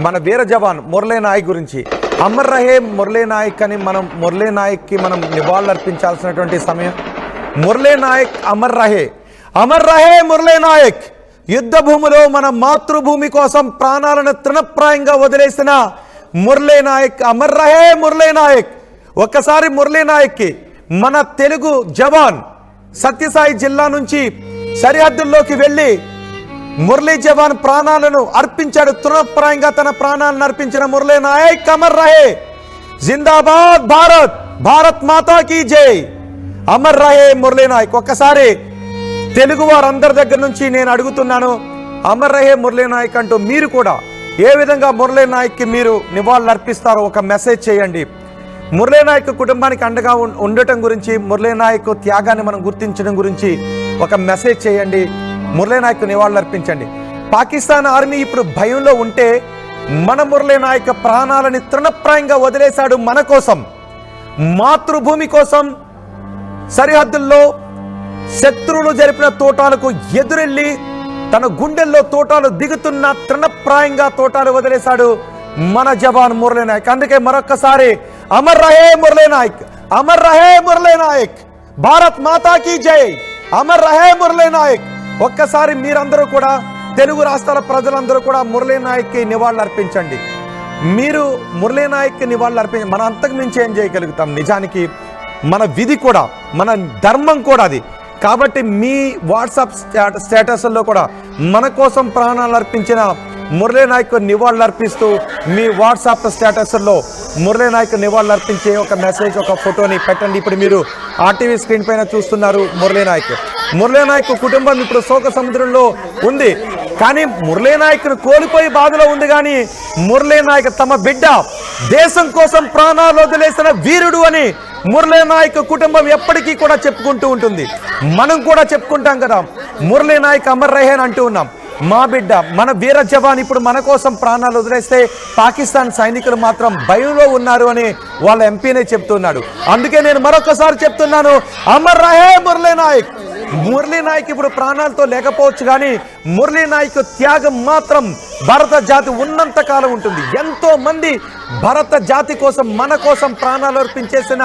మన వీర జవాన్ మురళీ నాయక్ గురించి. అమర్ రహే మురళీ నాయక్ అని మనం మురళీ నాయక్కి మనం నివాళులు అర్పించాల్సినటువంటి సమయం. మురళీ నాయక్ అమర్ రహే, అమర్ రహే మురళీ నాయక్. యుద్ధ భూమిలో మన మాతృభూమి కోసం ప్రాణాలను తృణప్రాయంగా వదిలేసిన మురళీ నాయక్, అమర్ రహే మురళీ నాయక్. ఒక్కసారి మురళీ నాయక్కి మన తెలుగు జవాన్ సత్యసాయి జిల్లా నుంచి సరిహద్దుల్లోకి వెళ్ళి మురళీ జవాన్ ప్రాణాలను అర్పించాడు. తృణప్రాయంగా తన ప్రాణాలను అర్పించిన మురళీ నాయక్ అమర్ రహే. జిందాబాద్ భారత్, భారత్ మాతా కీ జై. అమర్ రహే మురళీ నాయక్. ఒక్కసారి తెలుగు వారందరి దగ్గర నుంచి నేను అడుగుతున్నాను, అమర్ రహే మురళీ నాయక్ అంటూ మీరు కూడా ఏ విధంగా మురళీ నాయక్కి మీరు నివాళులు అర్పిస్తారో ఒక మెసేజ్ చేయండి. మురళీ నాయక్ కుటుంబానికి అండగా ఉండటం గురించి, మురళీ నాయక్ త్యాగాన్ని మనం గుర్తించడం గురించి ఒక మెసేజ్ చేయండి. మురళీ నాయక్ నివాళులు అర్పించండి. పాకిస్తాన్ ఆర్మీ ఇప్పుడు భయంలో ఉంటే మన మురళీ నాయక్ ప్రాణాలని తృణప్రాయంగా వదిలేశాడు మన కోసం, మాతృభూమి కోసం. సరిహద్దుల్లో శత్రువులు జరిపిన తోటాలకు ఎదురెళ్ళి తన గుండెల్లో తోటాలు దిగుతున్న తృణప్రాయంగా తోటాలు వదిలేశాడు మన జవాన్ మురళీ నాయక్. అందుకే మరొక్కసారి అమర్ రహే మురళీ నాయక్, అమర్ రహే మురళీ నాయక్. భారత్ మాతా కీ జై. అమర్ రహే మురళీ నాయక్. ఒక్కసారి మీరందరూ కూడా, తెలుగు రాష్ట్రాల ప్రజలందరూ కూడా మురళీ నాయక్కి నివాళులు అర్పించండి. మీరు మురళీ నాయక్కి నివాళులు అర్పించండి. మన అంతకు మించి ఏం చేయగలుగుతాం? నిజానికి మన విధి కూడా, మన ధర్మం కూడా అది. కాబట్టి మీ వాట్సాప్ స్టేటస్లో కూడా మన కోసం ప్రాణాలు అర్పించిన మురళీ నాయక్ నివాళులు అర్పిస్తూ మీ వాట్సాప్ స్టేటస్లో మురళీ నాయక్ నివాళులు అర్పించే ఒక మెసేజ్, ఒక ఫోటోని పెట్టండి. ఇప్పుడు మీరు ఆర్టీవీ స్క్రీన్ పైన చూస్తున్నారు మురళీ నాయక్. మురళీ నాయక్ కుటుంబం ఇప్పుడు శోక సముద్రంలో ఉంది. కానీ మురళీ నాయక్ను కోల్పోయి బాధలో ఉంది. కానీ మురళీ నాయక్ తమ బిడ్డ దేశం కోసం ప్రాణాలు వదిలేసిన వీరుడు అని మురళీ నాయక్ కుటుంబం ఎప్పటికీ కూడా చెప్పుకుంటూ ఉంటుంది. మనం కూడా చెప్పుకుంటాం కదా, మురళీ నాయక్ అమర్ రహే అని అంటూ ఉన్నాం. మా బిడ్డ, మన వీర జవాన్ ఇప్పుడు మన కోసం ప్రాణాలు వదిలేస్తే పాకిస్తాన్ సైనికులు మాత్రం భయంలో ఉన్నారు అని వాళ్ళ ఎంపీనే చెప్తున్నాడు. అందుకే నేను మరొకసారి చెప్తున్నాను, అమర్ రహే మురళీ నాయక్. మురళీ నాయక్ ఇప్పుడు ప్రాణాలతో లేకపోవచ్చు, కానీ మురళీ నాయక్ త్యాగం మాత్రం భారత జాతి ఉన్నంత కాలం ఉంటుంది. ఎంతో మంది భారత జాతి కోసం, మన కోసం ప్రాణాలు అర్పించేసిన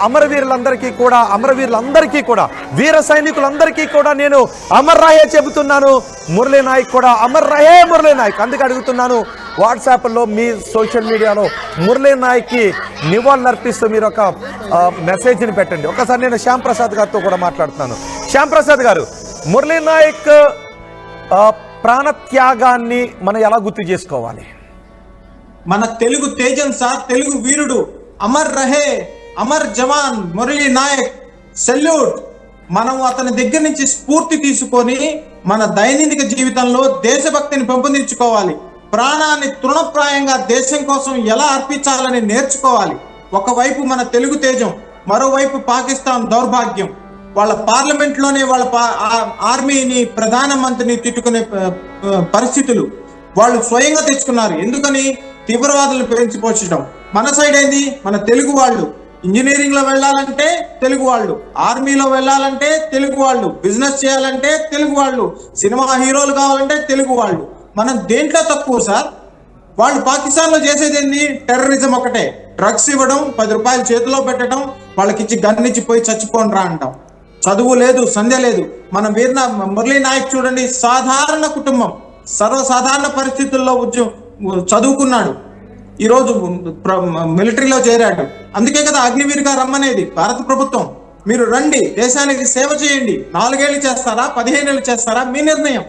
అమరవీరులందరికీ కూడా, వీర సైనికులందరికీ కూడా నేను అమర్ రహే చెబుతున్నాను. మురళీ నాయక్ కూడా అమర్ రహే మురళీ నాయక్. అందుకే అడుగుతున్నాను, వాట్సాప్లో మీ సోషల్ మీడియాలో మురళీ నాయక్కి నివాళులు అర్పిస్తూ మీరు ఒక మెసేజ్ని పెట్టండి. ఒకసారి నేను శ్యామ్ ప్రసాద్ గారితో కూడా మాట్లాడుతున్నాను. శ్యామ్ ప్రసాద్ గారు, మురళీ నాయక్ ప్రాణత్యాగాన్ని మనం ఎలా గుర్తు చేసుకోవాలి? మన తెలుగు తేజం సార్, తెలుగు వీరుడు అమర్ రహే, అమర్ జవాన్ మురళీ నాయక్. సెల్యూట్. మనం అతని దగ్గర నుంచి స్ఫూర్తి తీసుకొని మన దైనందిక జీవితంలో దేశభక్తిని పెంపొందించుకోవాలి. ప్రాణాన్ని తృణప్రాయంగా దేశం కోసం ఎలా అర్పించాలని నేర్చుకోవాలి. ఒకవైపు మన తెలుగు తేజం, మరోవైపు పాకిస్తాన్ దౌర్భాగ్యం. వాళ్ళ పార్లమెంట్లోనే వాళ్ళ ఆర్మీని, ప్రధానమంత్రిని తిట్టుకునే పరిస్థితులు వాళ్ళు స్వయంగా తెచ్చుకున్నారు. ఎందుకని? తీవ్రవాదులను పెంచిపోచడం. మన సైడ్ ఏంది? మన తెలుగు వాళ్ళు ఇంజనీరింగ్ లో వెళ్ళాలంటే తెలుగు వాళ్ళు, ఆర్మీలో వెళ్ళాలంటే తెలుగు వాళ్ళు, బిజినెస్ చేయాలంటే తెలుగు వాళ్ళు, సినిమా హీరోలు కావాలంటే తెలుగు వాళ్ళు. మనం దేంట్లో తక్కువ సార్? వాళ్ళు పాకిస్తాన్ లో చేసేది ఏంది? టెర్రరిజం ఒకటే. డ్రగ్స్ ఇవ్వడం, 10 రూపాయలు చేతిలో పెట్టడం, వాళ్ళకిచ్చి గన్నిచ్చి పోయి చచ్చిపోండి రా అంటాం. చదువు లేదు, సంధ్య లేదు. మన మురళీ నాయక్ చూడండి, సాధారణ కుటుంబం, సర్వసాధారణ పరిస్థితుల్లో చదువుకున్నాడు. ఈరోజు మిలిటరీలో చేరాడు. అందుకే కదా అగ్నివీర్గా రమ్మనేది భారత ప్రభుత్వం. మీరు రండి, దేశానికి సేవ చేయండి. 4 ఏళ్ళు చేస్తారా, 15 ఏళ్ళు చేస్తారా, మీ నిర్ణయం.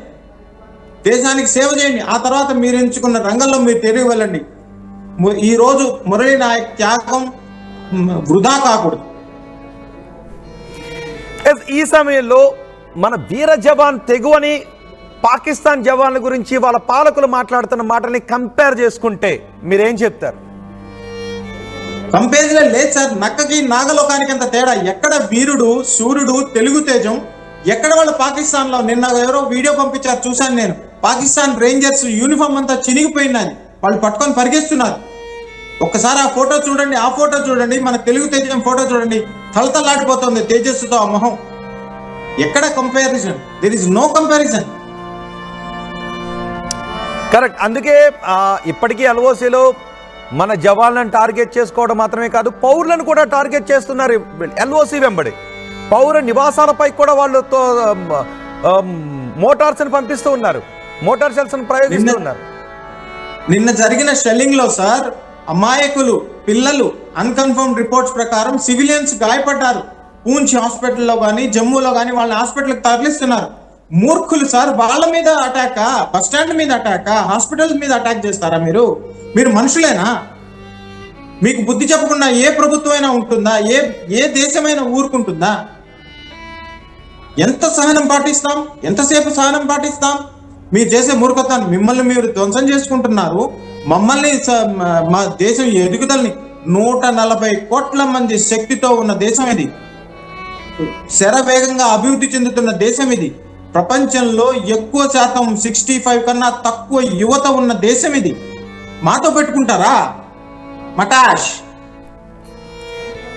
దేశానికి సేవ చేయండి. ఆ తర్వాత మీరు ఎంచుకున్న రంగంలో మీరు తిరిగి వెళ్ళండి. ఈ రోజు మురళీ నాయక్ త్యాగం వృధా కాకూడదు. ఈ సమయంలో మన వీర జవాన్ తెగువని పాకిస్తాన్ జవాన్ల గురించి వాళ్ళ పాలకులు మాట్లాడుతున్న మాటల్ని కంపేర్ చేసుకుంటే మీరేం చెప్తారు? కంపారిజన్ లేదు సార్. నక్కకి నాగలోకానికి అంత తేడా. ఎక్కడ వీరుడు, సూర్యుడు, తెలుగు తేజం, ఎక్కడ వాళ్ళు పాకిస్తాన్ లో? నిన్న ఎవరో వీడియో పంపించారు, చూశాను నేను. పాకిస్తాన్ రేంజర్స్ యూనిఫామ్ అంతా చినిగిపోయిందని వాళ్ళు పట్టుకొని పరిగెస్తున్నారు. ఒక్కసారి ఆ ఫోటో చూడండి, ఆ ఫోటో చూడండి, మన తెలుగు తేజం ఫోటో చూడండి. తలతలాడిపోతుంది తేజస్సుతో ఆ మొహం. ఎక్కడ comparison? There is no comparison. Correct. అందుకే ఇప్పటికీ ఎల్ఓసిలో మన జవాన్లను టార్గెట్ చేసుకోవడం మాత్రమే కాదు, పౌరులను కూడా టార్గెట్ చేస్తున్నారు. ఎల్ఓసి వెంబడి పౌర నివాసాలపై కూడా వాళ్ళు మోటార్స్ని పంపిస్తూ ఉన్నారు, మోటార్ సెల్స్ని ప్రయోగిస్తూ ఉన్నారు. నిన్న జరిగిన షెల్లింగ్ లో సార్ అమాయకులు పిల్లలు అన్కన్ఫర్మ్ రిపోర్ట్స్ ప్రకారం సివిలియన్స్ గాయపడ్డారు. పూంచ్ హాస్పిటల్లో కానీ జమ్మూలో కానీ వాళ్ళని హాస్పిటల్కి తరలిస్తున్నారు. మూర్ఖులు సార్, వాళ్ళ మీద అటాక్, బస్ స్టాండ్ మీద అటాక్, హాస్పిటల్స్ మీద అటాక్ చేస్తారా? మీరు మనుషులేనా? మీకు బుద్ధి చెప్పకుండా ఏ ప్రభుత్వమైనా ఉంటుందా? ఏ దేశమైనా ఊరుకుంటుందా? ఎంత సహనం పాటిస్తాం? ఎంతసేపు సహనం పాటిస్తాం? మీరు చేసే మూర్ఖత్వాన్ని మిమ్మల్ని మీరు ధ్వంసం చేసుకుంటున్నారు. మమ్మల్ని మా దేశం ఎదుగుదలని 140 కోట్ల మంది శక్తితో ఉన్న దేశం ఇది. శరవేగంగా అభివృద్ధి చెందుతున్న దేశం ఇది. ప్రపంచంలో ఎక్కువ శాతం 65 కన్నా తక్కువ యువత ఉన్న దేశం ఇది. మాతో పెట్టుకుంటారా? మటాష్.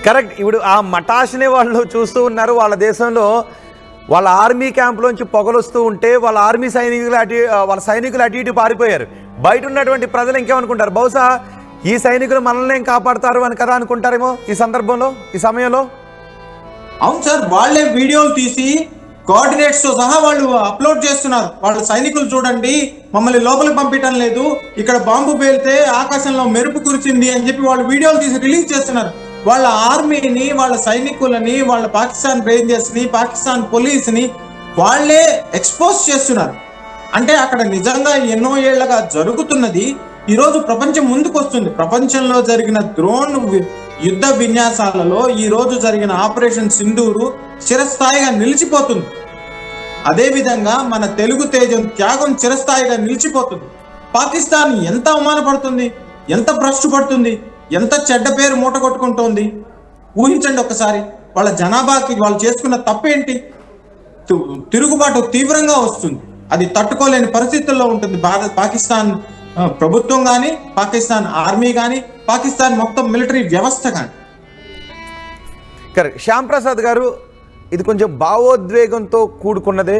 కరెక్ట్. ఇప్పుడు ఆ మటాష్నే వాళ్ళు చూస్తూ ఉన్నారు. వాళ్ళ దేశంలో వాళ్ళ ఆర్మీ క్యాంపులోంచి పొగలొస్తూ ఉంటే వాళ్ళ ఆర్మీ సైనికులు అటు ఇటు పారిపోయారు. బయట ఉన్నటువంటి ప్రజలు ఇంకేమనుకుంటారు? బహుశా ఈ సైనికులు మనల్ని ఏం కాపాడతారు అని కదా అనుకుంటారేమో ఈ సందర్భంలో, ఈ సమయంలో. అవును సార్, వాళ్ళే వీడియోలు తీసి కోఆర్డినేట్స్ తో సహా వాళ్ళు అప్లోడ్ చేస్తున్నారు. వాళ్ళ సైనికులు చూడండి, మమ్మల్ని లోపలికి పంపించడం లేదు, ఇక్కడ బాంబు పేలితే ఆకాశంలో మెరుపు కురిచింది అని చెప్పి వాళ్ళు వీడియోలు తీసి రిలీజ్ చేస్తున్నారు. వాళ్ళ ఆర్మీని, వాళ్ళ సైనికులని, వాళ్ళ పాకిస్తాన్ రేంజర్స్ ని, పాకిస్తాన్ పోలీస్ ని వాళ్ళే ఎక్స్పోజ్ చేస్తున్నారు. అంటే అక్కడ నిజంగా ఎన్నో ఏళ్లగా జరుగుతున్నది ఈరోజు ప్రపంచం ముందుకు వస్తుంది. ప్రపంచంలో జరిగిన డ్రోన్ యుద్ధ విన్యాసాలలో ఈ రోజు జరిగిన ఆపరేషన్ సింధూరు చిరస్థాయిగా నిలిచిపోతుంది. అదేవిధంగా మన తెలుగు తేజం త్యాగం చిరస్థాయిగా నిలిచిపోతుంది. పాకిస్తాన్ ఎంత అవమానపడుతుంది, ఎంత భ్రష్టుపడుతుంది, ఎంత చెడ్డ పేరు మూట కొట్టుకుంటోంది ఊహించండి ఒకసారి. వాళ్ళ జనాభాకి వాళ్ళు చేసుకున్న తప్పేంటి? తిరుగుబాటు తీవ్రంగా వస్తుంది. అది తట్టుకోలేని పరిస్థితుల్లో ఉంటుంది పాకిస్తాన్ ప్రభుత్వం కానీ, పాకిస్తాన్ ఆర్మీ కానీ, పాకిస్తాన్ మొత్తం మిలిటరీ వ్యవస్థ కానీ. కరెక్ట్. శ్యామ్ ప్రసాద్ గారు, ఇది కొంచెం భావోద్వేగంతో కూడుకున్నదే.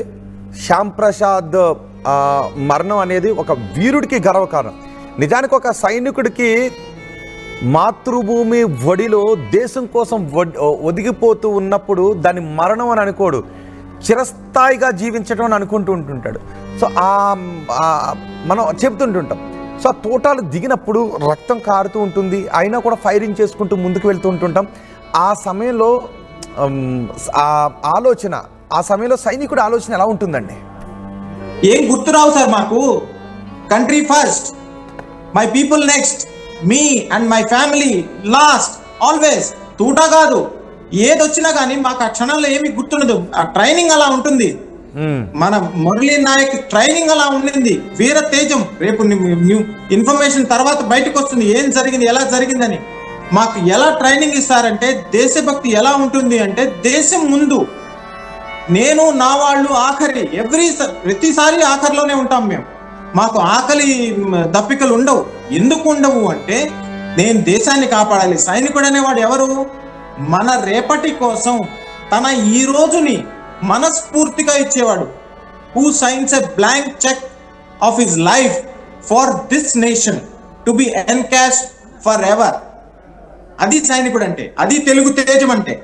శ్యామ్ ప్రసాద్ మరణం అనేది ఒక వీరుడికి గర్వకారణం. నిజానికి ఒక సైనికుడికి మాతృభూమి ఒడిలో దేశం కోసం ఒదిగిపోతూ ఉన్నప్పుడు దాన్ని మరణం అని అనుకోడు, చిరస్థాయిగా జీవించడం అని అనుకుంటూ ఉంటుంటాడు. సో మనం చెప్తుంటుంటాం. సో ఆ తోటాలు దిగినప్పుడు రక్తం కారుతూ ఉంటుంది, అయినా కూడా ఫైరింగ్ చేసుకుంటూ ముందుకు వెళ్తూ ఉంటుంటాం. ఆ సమయంలో ఆ సమయంలో సైనికుడి ఆలోచన ఎలా ఉంటుందండి? ఏం గుర్తురావు సార్ మాకు? Country first, my people next, me and my family last, always. తూటా కాదు, ఏదొచ్చినా కానీ మాకు ఆ క్షణంలో ఏమి గుర్తుండదు. ఆ ట్రైనింగ్ అలా ఉంటుంది. మన మురళీ నాయక్ ట్రైనింగ్ అలా ఉండింది. వీర తేజం. రేపు ఇన్ఫర్మేషన్ తర్వాత బయటకు వస్తుంది ఏం జరిగింది, ఎలా జరిగిందని. మాకు ఎలా ట్రైనింగ్ ఇస్తారంటే, దేశభక్తి ఎలా ఉంటుంది అంటే, దేశం ముందు నేను నా వాళ్ళు ఆఖరి, ప్రతిసారి ఆఖరిలోనే ఉంటాం మేము. మాకు ఆకలి దప్పికలు ఉండవు. ఎందుకు ఉండవు అంటే, నేను దేశాన్ని కాపాడాలి. సైనికుడు అనేవాడు ఎవరు? మన రేపటి కోసం తన ఈ రోజుని మనస్ఫూర్తిగా ఇచ్చేవాడు. Who science a blank cheque of his life for this nation to be encash for ever. అది సైనికుడు అంటే, అది తెలుగు తేజం అంటే.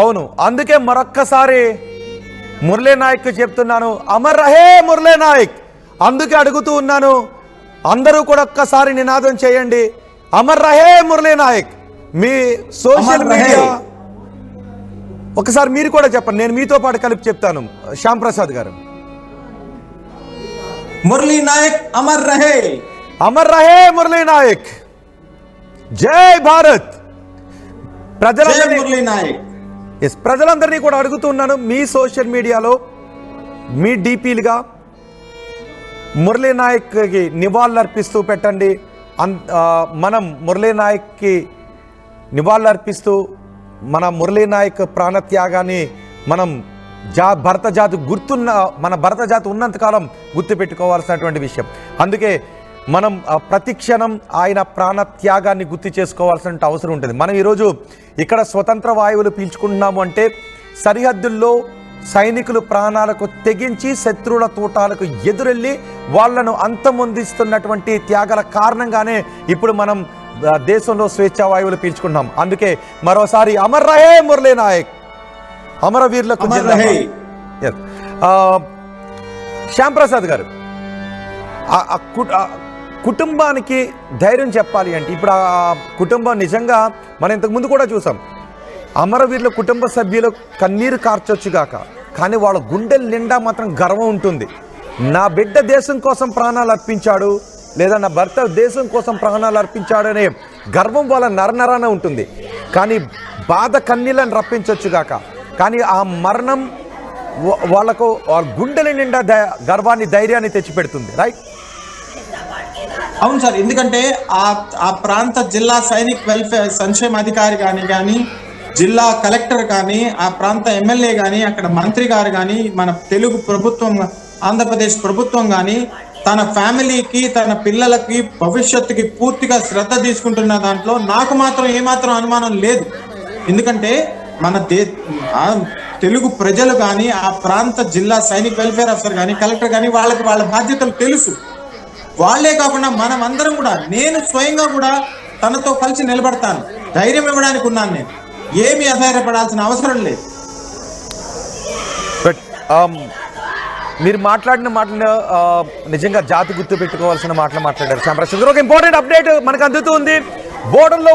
అవును, అందుకే మరొక్కసారి మురళీ నాయక్ చెప్తున్నాను, అమర్ రహే మురళీ నాయక్. అందుకే అడుగుతూ ఉన్నాను, అందరూ కూడా ఒక్కసారి నినాదం చేయండి, అమర్ రహే మురళీ నాయక్. మీ సోషల్ మీడియా ఒకసారి మీరు కూడా చెప్పండి, నేను మీతో పాటు కలిపి చెప్తాను. శ్యామ్ ప్రసాద్ గారు, మురళీ నాయక్ అమర్ రహే, అమర్ రహే మురళీ నాయక్. జై భారత్. మురళీ నాయక్. ప్రజలందరినీ కూడా అడుగుతున్నాను, మీ సోషల్ మీడియాలో మీ డీపీలుగా మురళీ నాయక్కి నివాళులర్పిస్తూ పెట్టండి. మనం మురళీ నాయక్కి నివాళులర్పిస్తూ మన మురళీ నాయక్ ప్రాణత్యాగాన్ని మనం భరత జాతి మన భరత జాతి ఉన్నంతకాలం గుర్తుపెట్టుకోవాల్సినటువంటి విషయం. అందుకే మనం ప్రతి క్షణం ఆయన ప్రాణత్యాగాన్ని గుర్తు చేసుకోవాల్సిన అవసరం ఉంటుంది. మనం ఈరోజు ఇక్కడ స్వతంత్ర వాయువులు పీల్చుకుంటున్నాము అంటే సరిహద్దుల్లో సైనికులు ప్రాణాలకు తెగించి శత్రువుల తూటాలకు ఎదురెళ్ళి వాళ్లను అంతమొందిస్తున్నటువంటి త్యాగాల కారణంగానే ఇప్పుడు మనం దేశంలో స్వేచ్ఛా వాయువులు పీల్చుకుంటున్నాం. అందుకే మరోసారి అమర్ రహే మురళీ నాయక్, అమరవీరులకు శ్యామ్ ప్రసాద్ గారు, కుటుంబానికి ధైర్యం చెప్పాలి అంటే ఇప్పుడు ఆ కుటుంబం నిజంగా మనం ఇంతకుముందు కూడా చూసాం, అమరవీరుల కుటుంబ సభ్యులు కన్నీరు కార్చొచ్చుగాక, కానీ వాళ్ళ గుండెల నిండా మాత్రం గర్వం ఉంటుంది. నా బిడ్డ దేశం కోసం ప్రాణాలు అర్పించాడు, లేదా నా భర్త దేశం కోసం ప్రాణాలు అర్పించాడు అనే గర్వం వాళ్ళ నరనరాన ఉంటుంది. కానీ బాధ కన్నీళ్ళని రప్పించొచ్చుగాక, కానీ ఆ మరణం వాళ్ళకు గుండెల నిండా గర్వాన్ని, ధైర్యాన్ని తెచ్చిపెడుతుంది. రైట్? అవును సార్, ఎందుకంటే ఆ ప్రాంత జిల్లా సైనిక్ వెల్ఫేర్ సంక్షేమ అధికారి కానీ జిల్లా కలెక్టర్ కానీ, ఆ ప్రాంత ఎమ్మెల్యే కానీ, అక్కడ మంత్రి గారు కానీ, మన తెలుగు ప్రభుత్వం, ఆంధ్రప్రదేశ్ ప్రభుత్వం కానీ తన ఫ్యామిలీకి, తన పిల్లలకి, భవిష్యత్తుకి పూర్తిగా శ్రద్ధ తీసుకుంటున్న దాంట్లో నాకు మాత్రం ఏమాత్రం అనుమానం లేదు. ఎందుకంటే మన తెలుగు ప్రజలు కానీ, ఆ ప్రాంత జిల్లా సైనిక్ వెల్ఫేర్ ఆఫీసర్ కానీ, కలెక్టర్ కానీ వాళ్ళకి వాళ్ళ బాధ్యతలు తెలుసు. వాళ్లే కాకుండా మనం అందరం కూడా, నేను స్వయంగా కూడా తనతో కలిసి నిలబడతాను, ధైర్యం ఇవ్వడానికి ఉన్నాను. నేను ఏమి అధైర్యపడాల్సిన అవసరం లేదు. మీరు మాట్లాడిన మాటలు నిజంగా జాతి గుర్తు పెట్టుకోవాల్సిన మాటలు మాట్లాడారు శ్యామ్ ప్రసాద్ గారు. ఒక ఇంపార్టెంట్ అప్డేట్ మనకు అందుతుంది. బోర్డర్లో